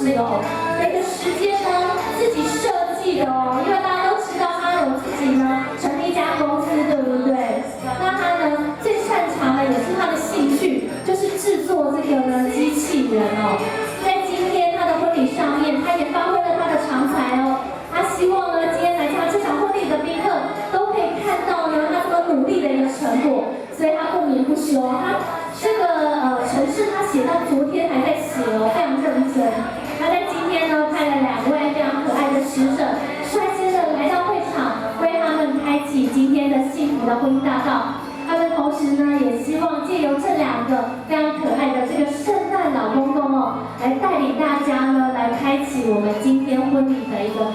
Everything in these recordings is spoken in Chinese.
是哦，每个时间呢自己设计的哦，因为大家都知道他有自己呢成立一家公司，对不对？那他呢最擅长的也是他的兴趣，就是制作这个呢机器人哦。在今天他的婚礼上面，他也发挥了他的长才哦。他希望呢今天来参加这场婚礼的宾客都可以看到呢他这个努力的一个成果，所以他不眠不休。他这个程式他写到昨天还在写哦，非常认真。那在今天呢，派了2位非常可爱的使者，率先的来到会场，为他们开启今天的幸福的婚姻大道。他们同时呢，也希望借由这2个非常可爱的这个圣诞老公公哦，来带领大家呢，来开启我们今天婚礼的一个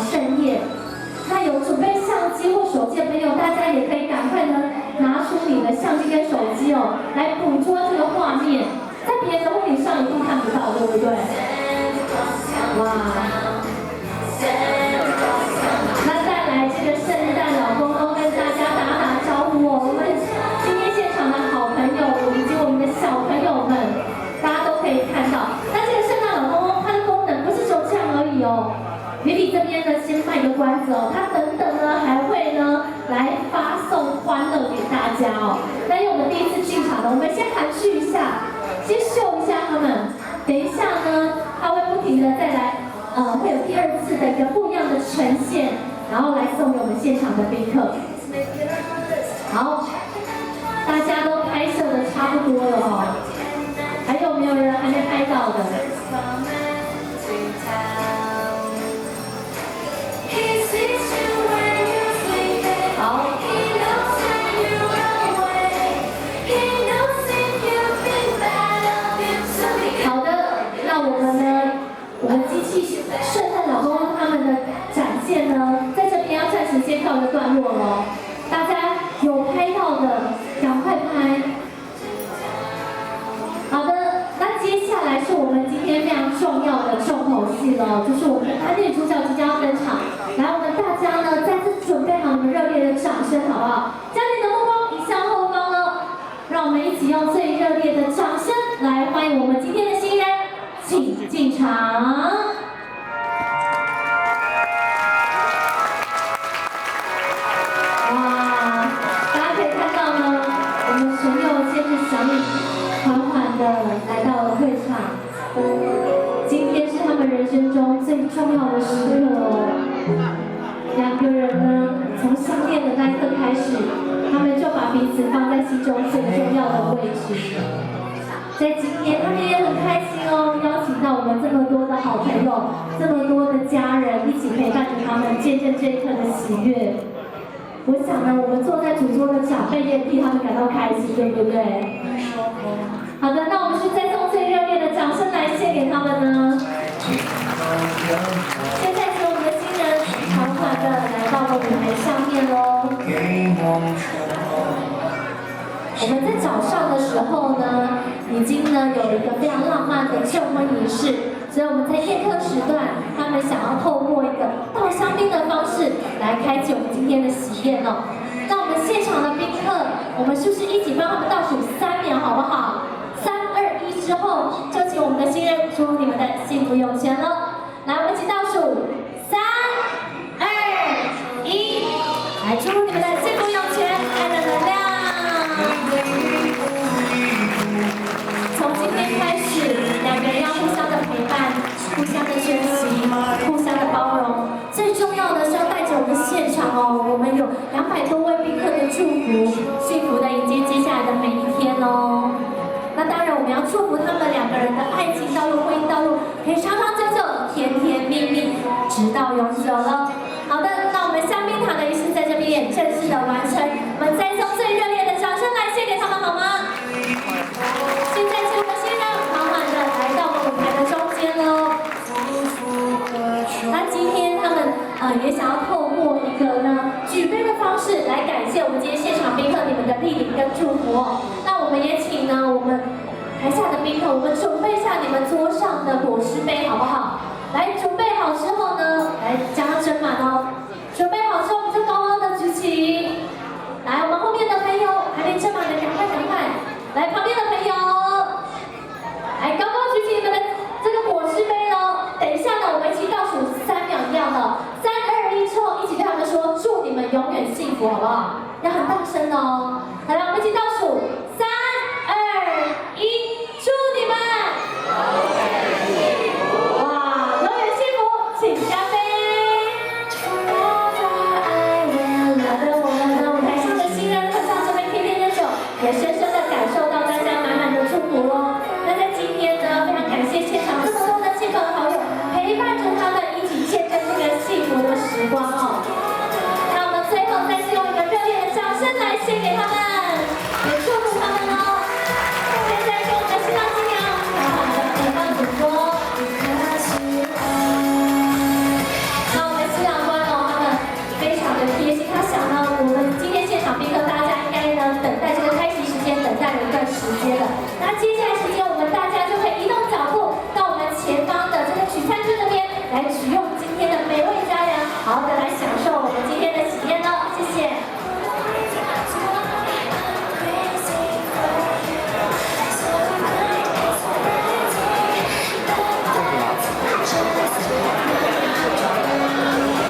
盛宴。那有准备相机或手机的朋友，大家也可以赶快呢拿出你的相机跟手机哦，来捕捉这个画面。在别人的婚礼上一定看不到，对不对？哇！那再来这个圣诞老公公跟大家打招呼哦，我们今天现场的好朋友以及我们的小朋友们，大家都可以看到。那这个圣诞老公公它的功能不是就这样而已哦。云里这边呢，先卖个关子哦，他等等呢还会呢来发送欢乐给大家哦。那因为我们第一次进场的，我们先含蓄一下，先秀一下他们。等一下呢，他会不停的再来，会有第2次的一个不一样的呈现，然后来送给我们现场的宾客。好，大家都拍摄的差不多了哦，还有没有人还没拍到的？圣诞老公公他们的展现呢，在这边要暂时先告一个段落了。大家有拍到的，赶快拍。好的，那接下来是我们今天非常重要的重头戏了，就是我们的男女主角即将要登场。来，我们大家呢再次准备好你们热烈的掌声，好不好？将你的目光移向后方哦，让我们一起用最热烈的掌声来欢迎我们今天的新人，请进场。来到了会场，今天是他们人生中最重要的时刻哦。2个人呢，从相恋的那一刻开始，他们就把彼此放在心中最重要的位置。在今天，他们也很开心哦，邀请到我们这么多的好朋友，这么多的家人一起陪伴着他们，见证这一刻的喜悦。我想呢，我们坐在主桌的长辈也替他们感到开心，对不对？好的，那我们是再送最热烈的掌声来献给他们呢。现在请我们的新人缓缓的来到了舞台上面喽。我们在早上的时候呢，已经呢有一个非常浪漫的证婚仪式，所以我们在宴客时段，他们想要透过一个倒香槟的方式来开启我们今天的喜宴哦。那我们现场的宾客，我们是不是一起帮他们倒数3秒，好不好？3、2、1之后，就请我们的新人祝你们的幸福永存了。来，我们一起倒数3、2、1，来祝你们的幸福永存，爱的能量。从今天开始，2个人要互相的陪伴，互相的学习，互相的包容。最重要的是要带着我们现场哦，我们有200多位宾客的祝福，幸福的迎接接下来的每一天哦。那当然，我们要祝福他们2个人的爱情道路、婚姻道路可以长长久久、甜甜蜜蜜，直到永久了。好的，那我们香槟塔的仪式在这边也正式的完成，我们再送最热烈的掌声来献给他们，好吗？现在请我们新人缓缓的来到我们舞台的中间喽。那今天他们也想要透过一个呢举杯的方式来感谢我们今天现场宾客你们的莅临跟祝福哦。那我们也请呢我们台下的宾客，我们准备一下你们桌上的果汁杯，好不好？来，准备好之后呢，来将它斟满哦。准备好之后，我们就高高的举起。来，我们后面的朋友还没斟满的，赶快赶快！来，旁边的朋友，来高高举起你们的这个果汁杯哦。福，好不好？要很大声哦。好了，我们一起倒数。